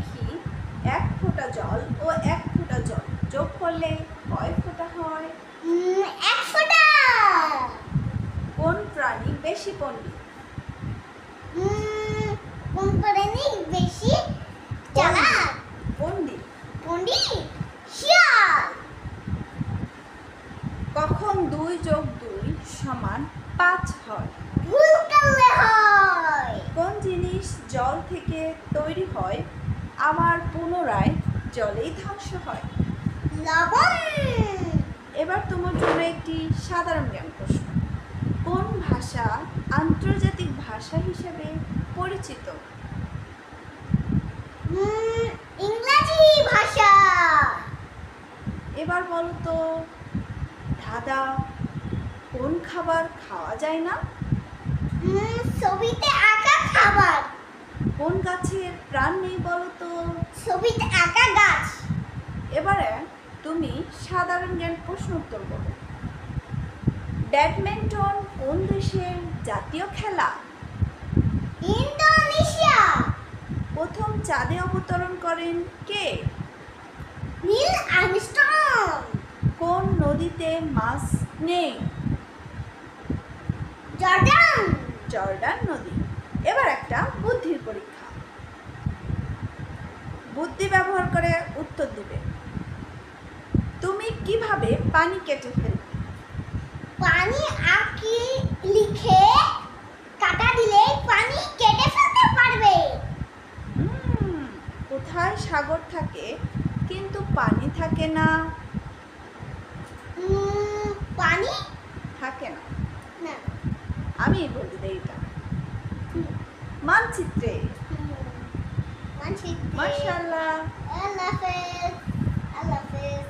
দেখি 1 ফোঁটা জল ও 1 ফোঁটা জল যোগ করলে কয় ফোঁটা হয়? 1 ফোঁটা। কোন প্রাণী বেশি পণ্ডিত? কোন প্রাণী বেশি চালাক? পণ্ডিত। পণ্ডিত? শিয়াল। কখন 2 যোগ 2 সমান 5 হয়? ভুল করলে হয়। কোন জিনিস জল থেকে তৈরি হয় আবার পুনরায় জলেই ধ্বংস হয়? লবণ। এবার তোমার জন্য একটি সাধারণ জ্ঞান প্রশ্ন। কোন ভাষা আন্তর্জাতিক ভাষা হিসেবে পরিচিত? ইংরেজি ভাষা। এবার বলো তো, ধাঁধা, কোন খাবার খাওয়া যায় না? ছবিতে আঁকা খাবার। কোন গাছের প্রাণ নেই বলো তো? ছবিতে আঁকা গাছ। এবারে তুমি সাধারণ জ্ঞান প্রশ্ন উত্তর বলো। ব্যাডমিন্টন কোন দেশের জাতীয় খেলা? ইন্দোনেশিয়া। প্রথম চাঁদে অবতরণ করেন কে? Neil Armstrong. কোন নদীতে মাছ নেই? জর্ডান। জর্ডান নদী। এবার একটা বুদ্ধির পরীক্ষা, বুদ্ধি ব্যবহার করে উত্তর দিবে। তুমি কিভাবে পানি কেটে ফেলবে? পানি আঁকি লিখে কাটা দিলে পানি কেটে ফেলতে পারবে। কোথায় সাগর থাকে কিন্তু পানি থাকে না? পানি থাকে না। না। আমি বলতে দেই এটা মানচিত্রে। মানচিত্রে। মাশাআল্লাহ। আল্লাহ হাফেজ। আল্লাহ হাফেজ।